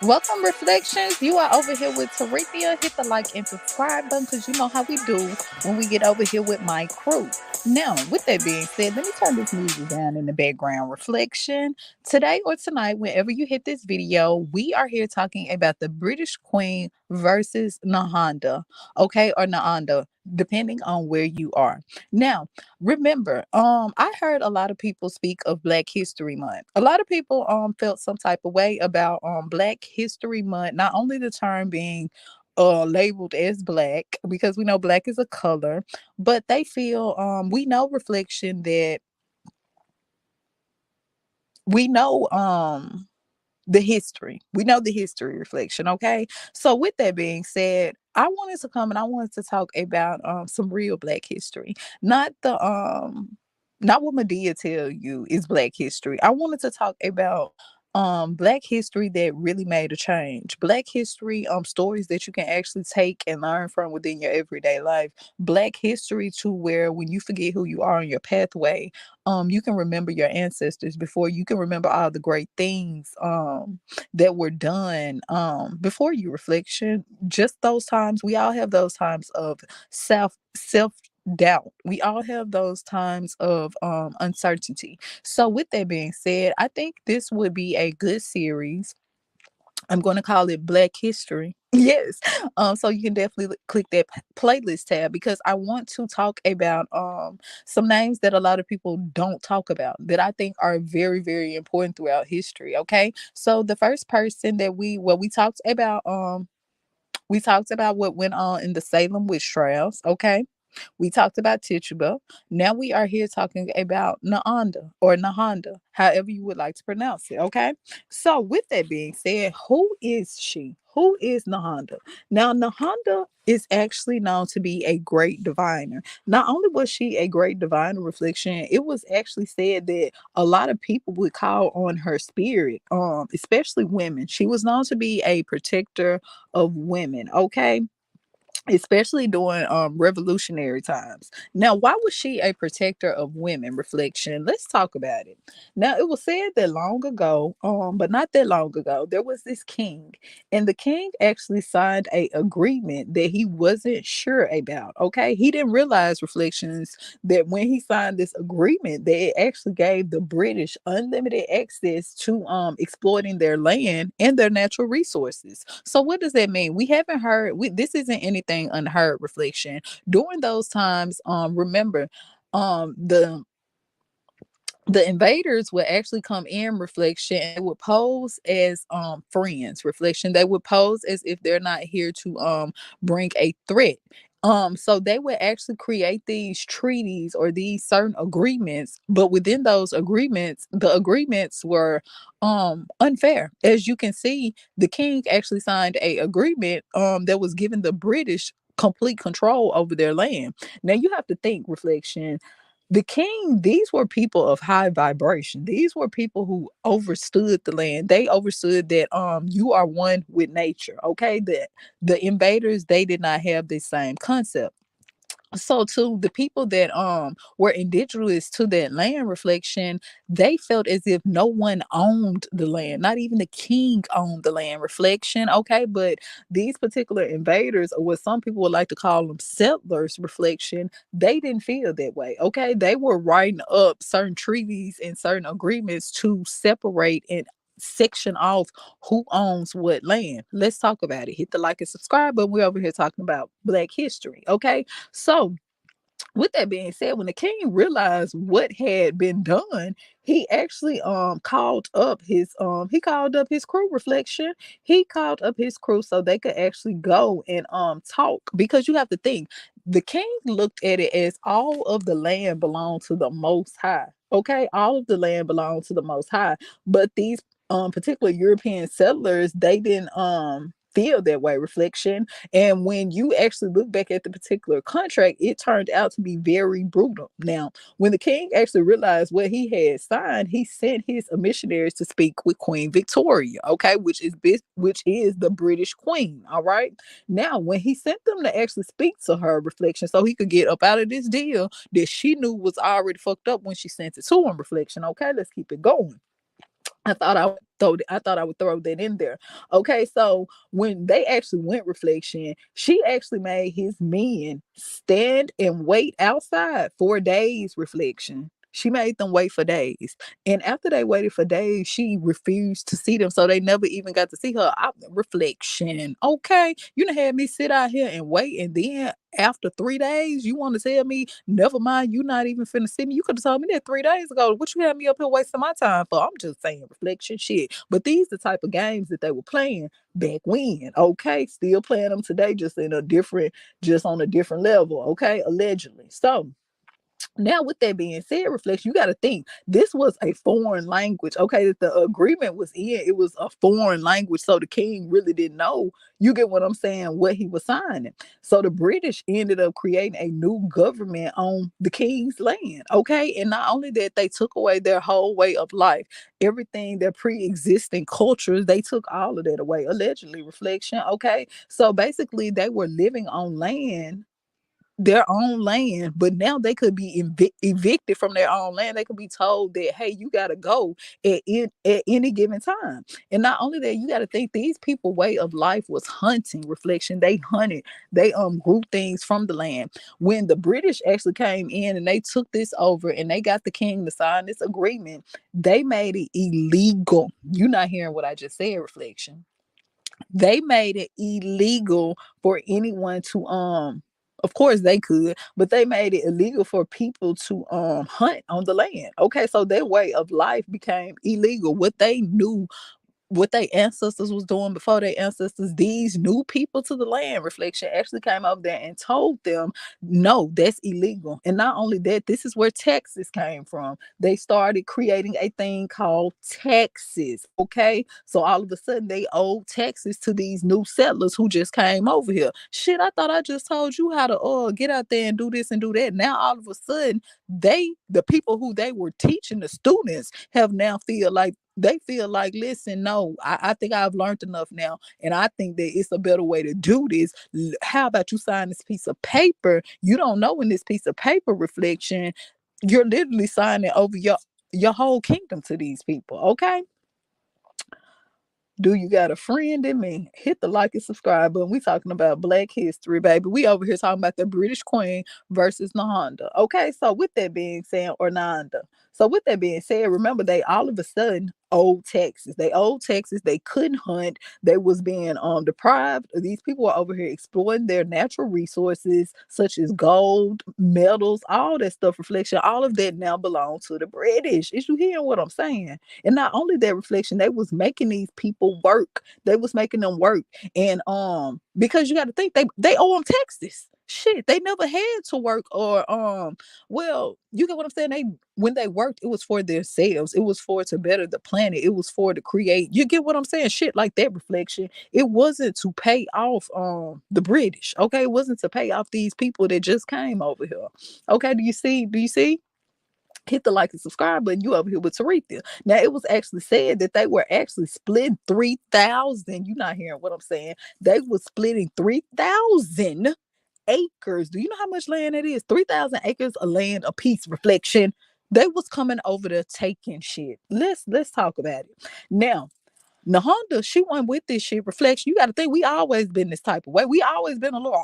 Welcome, Reflections. You are over here with Tarithia. Hit the like and subscribe button because you know how we do when we get over here with my crew. Now, with that being said, let me turn this music down in the background. Reflection. Today or tonight, whenever you hit this video, we are here talking about the British Queen versus Nehanda, okay, or Nehanda, depending on where you are. Now, remember, I heard a lot of people speak of Black History Month. A lot of people felt some type of way about Black History Month, not only the term being labeled as black, because we know black is a color, but they feel we know reflection that we know the history. We know the history reflection, okay? So with that being said, I wanted to come and I wanted to talk about some real black history. Not what Medea tell you is black history. I wanted to talk about black history that really made a change. Black history stories that you can actually take and learn from within your everyday life. Black history to where when you forget who you are on your pathway, you can remember your ancestors before you can remember all the great things that were done before you. Reflection, just those times, we all have those times of self doubt. We all have those times of uncertainty. So with that being said, I think this would be a good series. I'm going to call it Black History. Yes. So you can definitely click that playlist tab because I want to talk about some names that a lot of people don't talk about that I think are very, very important throughout history. Okay. So the first person that we talked about what went on in the Salem witch trials. Okay. We talked about Tituba. Now we are here talking about Nehanda or Nehanda, however you would like to pronounce it. Okay. So with that being said, who is she? Who is Nehanda? Now Nehanda is actually known to be a great diviner. Not only was she a great diviner, reflection, it was actually said that a lot of people would call on her spirit, especially women. She was known to be a protector of women. Okay, especially during revolutionary times. Now, why was she a protector of women? Reflection. Let's talk about it. Now, it was said that long ago, but not that long ago, there was this king, and the king actually signed a agreement that he wasn't sure about. Okay, he didn't realize, reflections, that when he signed this agreement, that it actually gave the British unlimited access to exploiting their land and their natural resources. So what does that mean? We haven't heard this isn't anything unheard. Reflection. During those times, remember, the invaders would actually come in. Reflection, and they would pose as friends. Reflection, they would pose as if they're not here to bring a threat. So they would actually create these treaties or these certain agreements, but within those agreements, the agreements were unfair. As you can see, the king actually signed a agreement that was giving the British complete control over their land. Now you have to think. Reflection, the king, these were people of high vibration. These were people who overstood the land. They understood that you are one with nature. Okay, that the invaders, they did not have the same concept. So to the people that were indigenous to that land. Reflection, they felt as if no one owned the land, not even the king owned the land. Reflection, okay, but these particular invaders, or what some people would like to call them settlers. Reflection, they didn't feel that way. Okay, they were writing up certain treaties and certain agreements to separate and section off who owns what land. Let's talk about it. Hit the like and subscribe, but we're over here talking about black history. Okay, so with that being said, when the king realized what had been done, he actually called up his crew. Reflection, he called up his crew so they could actually go and talk, because you have to think, the king looked at it as all of the land belonged to the most high. Okay, all of the land belonged to the most high, but these particular European settlers, they didn't feel that way. Reflection, and when you actually look back at the particular contract, it turned out to be very brutal. Now, when the king actually realized what he had signed, he sent his missionaries to speak with Queen Victoria, okay, which is the British Queen. All right. Now, when he sent them to actually speak to her. Reflection, so he could get up out of this deal that she knew was already fucked up when she sent it to him. Reflection, okay, let's keep it going. I thought I would throw that in there. Okay, so when they actually went reflection, she actually made his men stand and wait outside 4 days reflection. She made them wait for days. And after they waited for days, she refused to see them. So they never even got to see her. Reflection. Okay. You done had me sit out here and wait. And then after 3 days, you want to tell me, never mind, you not even finna see me. You could have told me that 3 days ago. What you had me up here wasting my time for? I'm just saying reflection shit. But these the type of games that they were playing back when. Okay. Still playing them today, just on a different level. Okay. Allegedly. So now, with that being said, reflection, you got to think this was a foreign language. Okay, that the agreement was in, it was a foreign language, so the king really didn't know. You get what I'm saying? What he was signing. So the British ended up creating a new government on the king's land. Okay, and not only that, they took away their whole way of life, everything, their pre-existing cultures. They took all of that away. Allegedly, reflection. Okay, so basically, they were living on land, their own land, but now they could be evicted from their own land. They could be told that, hey, you got to go at any given time. And not only that, you got to think these people way of life was hunting. Reflection, they hunted, they grew things from the land. When the British actually came in and they took this over and they got the king to sign this agreement, they made it illegal. You're not hearing what I just said, reflection. They made it illegal for anyone to of course they could, but they made it illegal for people to hunt on the land. Okay, so their way of life became illegal. What they knew, what their ancestors was doing before their ancestors, these new people to the land, reflection actually came over there and told them, no, that's illegal. And not only that, this is where taxes came from. They started creating a thing called taxes. Okay, so all of a sudden they owed taxes to these new settlers who just came over here. Shit, I thought I just told you how to get out there and do this and do that. Now all of a sudden the people who they were teaching, the students, have now feel like, listen, no, I think I've learned enough now. And I think that it's a better way to do this. How about you sign this piece of paper? You don't know, in this piece of paper, reflection, you're literally signing over your whole kingdom to these people. Okay. Do you got a friend in me? Hit the like and subscribe button. We talking about Black history, baby. We over here talking about the British Queen versus Nehanda. Okay, so with that being said, or Nanda. So with that being said, remember they all of a sudden owed taxes. They owed taxes. They couldn't hunt. They was being deprived. These people were over here exploiting their natural resources such as gold, metals, all that stuff. Reflection, all of that now belongs to the British. Is you hearing what I'm saying? And not only that, reflection, they was making these people work. They was making them work. And because you got to think they owe them taxes. Shit, they never had to work, or well, you get what I'm saying? They, when they worked, it was for themselves. It was for to better the planet. It was for to create. You get what I'm saying? Shit like that, reflection. It wasn't to pay off the British. Okay, it wasn't to pay off these people that just came over here. Okay, do you see? Do you see? Hit the like and subscribe button. You over here with Taretha. Now, it was actually said that they were actually split 3,000. You're not hearing what I'm saying. They were splitting 3,000 acres. Do you know how much land it is? 3,000 acres of land a piece, reflection. They was coming over there taking shit. Let's talk about it. Now, Nehanda, she went with this shit. Reflection, you got to think we always been this type of way. We always been a little,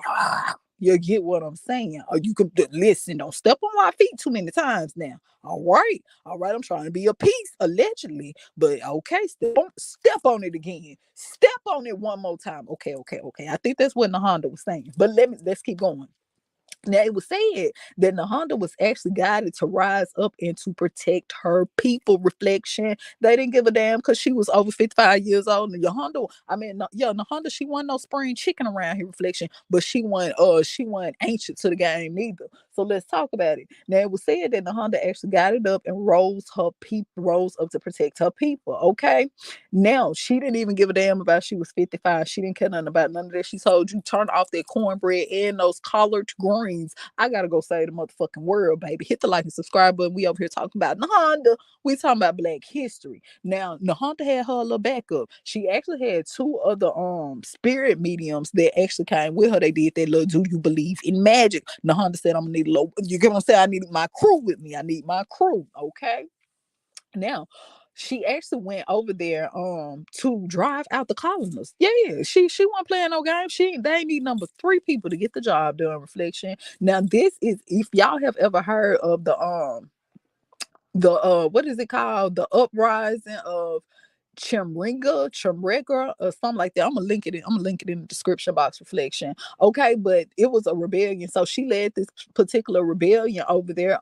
you get what I'm saying? Or you can listen, don't step on my feet too many times now. All right, I'm trying to be a piece, allegedly. But okay, step on it again. Step on it one more time. Okay. I think that's what Nehanda was saying. But let's keep going. Now, it was said that Nehanda was actually guided to rise up and to protect her people. Reflection. They didn't give a damn because she was over 55 years old. And Nehanda, she wasn't no spring chicken around here, reflection, but she wasn't ancient to the game neither. So let's talk about it. Now, it was said that Nehanda actually guided up and rose up to protect her people. Okay. Now, she didn't even give a damn about she was 55. She didn't care nothing about none of that. She told you turn off that cornbread and those collard greens. I gotta go save the motherfucking world, baby. Hit the like and subscribe button. We over here talking about Nehanda. We talking about Black history. Now, Nehanda had her little backup. She actually had two other spirit mediums that actually came with her. They did that little do you believe in magic. Nehanda said, I'm gonna need a little, you get what I'm saying? I need my crew with me. I need my crew. Okay. Now, she actually went over there to drive out the colonists. Yeah, she wasn't playing no game. They need number three people to get the job done. Reflection. Now this is, if y'all have ever heard of the what is it called, the uprising of Chimringa, or something like that. I'm gonna link it in the description box. Reflection. Okay, but it was a rebellion. So she led this particular rebellion over there,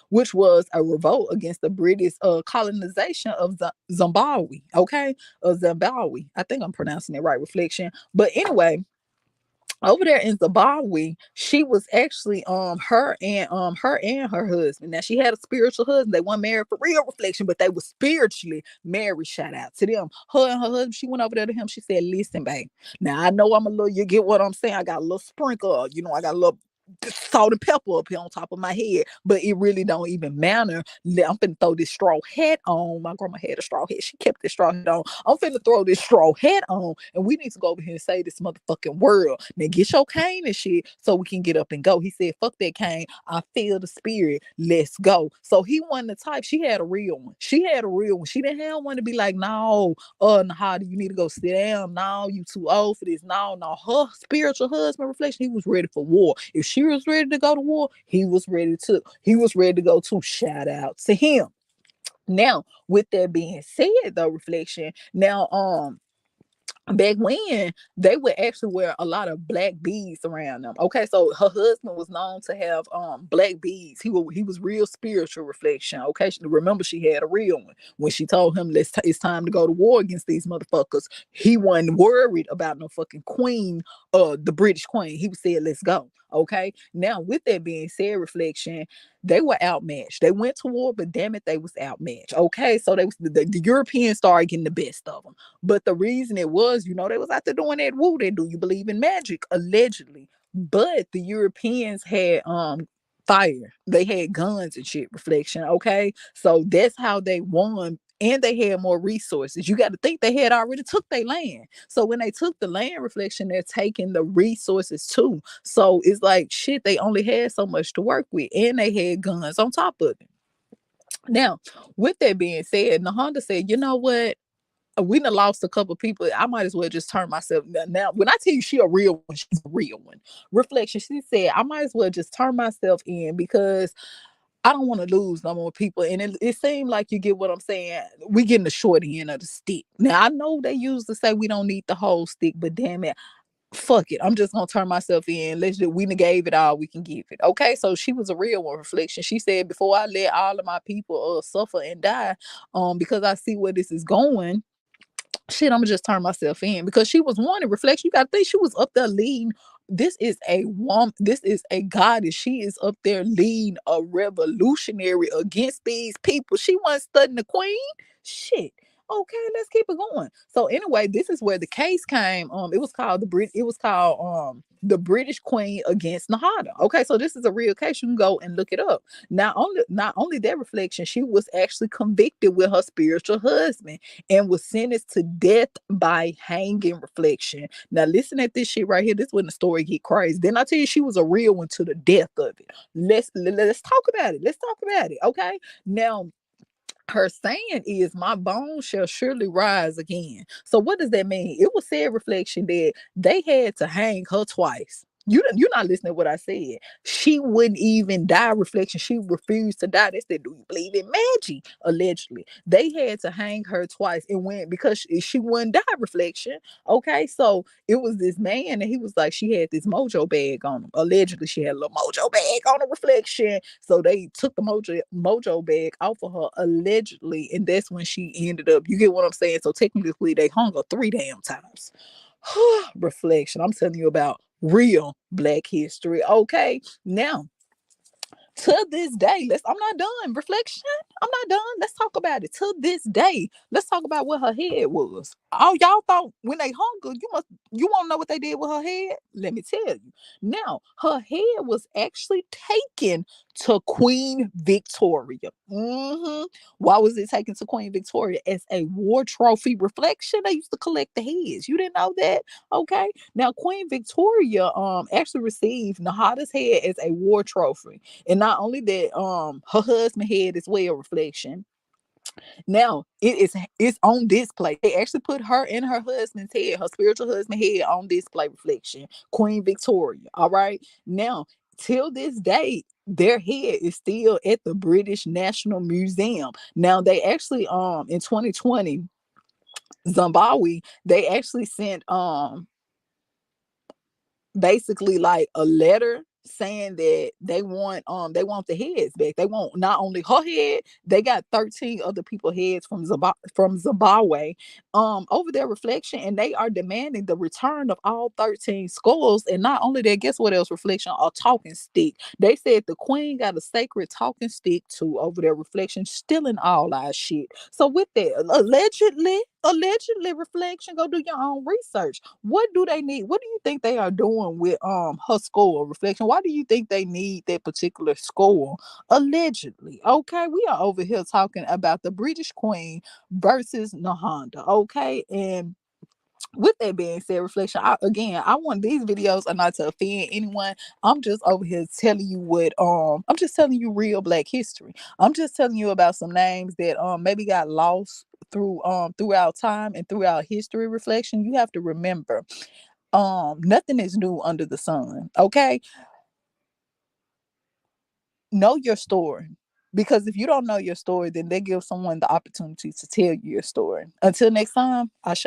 which was a revolt against the British colonization of Zimbabwe. Okay, Zimbabwe. I think I'm pronouncing it right. Reflection. But anyway, over there in Zimbabwe, she was actually her and her husband. Now she had a spiritual husband. They weren't married for real. Reflection, but they were spiritually married. Shout out to them. Her and her husband. She went over there to him. She said, "Listen, babe. Now I know I'm a little. You get what I'm saying? I got a little sprinkle. I got a little salt and pepper up here on top of my head, but it really don't even matter. I'm finna throw this straw hat on. My grandma had a straw hat. She kept this straw hat on. I'm finna throw this straw hat on, and we need to go over here and say this motherfucking word. Now get your cane and shit so we can get up and go." He said, "Fuck that cane. I feel the spirit. Let's go." So he wasn't the type. She had a real one. She had a real one. She didn't have one to be like, "No, Nehanda, you need to go sit down. No, you too old for this." No, no. Her spiritual husband, Reflection, he was ready for war. If she was ready to go to war, he was ready to go to. Shout out to him. Now, with that being said, though, Reflection, now back when, they would actually wear a lot of black beads around them. Okay, so her husband was known to have black beads. He was real spiritual. Reflection. Okay, remember, she had a real one when she told him, it's time to go to war against these motherfuckers. He wasn't worried about no fucking queen, the British queen. He said, "Let's go." Okay, now with that being said, Reflection, they were outmatched. They went to war, but damn it, they was outmatched. Okay, so the Europeans started getting the best of them. But the reason it was, they was out there doing that woo. They do you believe in magic, allegedly. But the Europeans had fire. They had guns and shit. Reflection. Okay, so that's how they won. And they had more resources. You got to think they had already took their land. So when they took the land, Reflection, they're taking the resources too. So it's like shit. They only had so much to work with, and they had guns on top of it. Now, with that being said, Nahanda said, "You know what? We done lost a couple people. I might as well just turn myself." Now, when I tell you she a real one, she's a real one. Reflection. She said, "I might as well just turn myself in because I don't want to lose no more people." And it seemed like, you get what I'm saying. We getting the short end of the stick. Now I know they used to say we don't need the whole stick, but damn it, fuck it. I'm just gonna turn myself in. We done gave it all we can give it. Okay, so she was a real one. Reflection. She said, "Before I let all of my people suffer and die, because I see where this is going, shit, I'm gonna just turn myself in." Because she was wanted. Reflection. You gotta think she was up there leading. This is a woman. This is a goddess. She is up there leading a revolutionary against these people. She wasn't studying the queen. Shit. Okay, let's keep it going. So anyway, this is where the case came. It was called the British Queen against Nahada. Okay, so this is a real case. You can go and look it up. Not only that, Reflection, she was actually convicted with her spiritual husband and was sentenced to death by hanging. Reflection. Now listen at this shit right here. This is when the story get crazy. Then I tell you, she was a real one to the death of it. Let's talk about it. Let's talk about it. Okay. Now, her saying is, "My bones shall surely rise again." So what does that mean? It was said, Reflection, that they had to hang her twice. You're not listening to what I said. She wouldn't even die. Reflection. She refused to die. They said, "Do you believe in magic?" Allegedly, they had to hang her twice, and when because she wouldn't die. Reflection. Okay, so it was this man, and he was like, she had this mojo bag on him. Allegedly, she had a little mojo bag on her. Reflection. So they took the mojo bag off of her, allegedly, and that's when she ended up. You get what I'm saying? So technically, they hung her 3 damn times. Reflection. I'm telling you about real Black history. Okay, now, to this day, I'm not done. Reflection. I'm not done. Let's talk about it. To this day, let's talk about what her head was. Oh, y'all thought when they hung her, you want to know what they did with her head? Let me tell you. Now, her head was actually taken to Queen Victoria. Why was it taken to Queen Victoria? As a war trophy. Reflection. They used to collect the heads. You didn't know that? Okay. Now, Queen Victoria actually received Nahada's head as a war trophy. And not only that, her husband had as well. Reflection. Now it's on display. They actually put her and her husband's head, her spiritual husband head, on display. Reflection, Queen Victoria. All right. Now, till this day, their head is still at the British National Museum. Now they actually in 2020, Zimbabwe, they actually sent basically like a letter saying that they want the heads back. They want not only her head, they got 13 other people heads from Zimbabwe over their reflection, and they are demanding the return of all 13 skulls. And not only that, guess what else? Reflection, a talking stick. They said the queen got a sacred talking stick too over their reflection, stealing all our shit. So with that, allegedly, reflection, go do your own research. What do they need? What do you think they are doing with her score? Reflection, why do you think they need that particular score? Allegedly. Okay, we are over here talking about the British Queen versus Nehanda. Okay, and with that being said, reflection, I want these videos are not to offend anyone. I'm just over here telling you what I'm just telling you real Black history. I'm just telling you about some names that maybe got lost throughout time and throughout history. Reflection, you have to remember, nothing is new under the sun. Okay, know your story, because if you don't know your story, then they give someone the opportunity to tell you your story. Until next time, Ashe.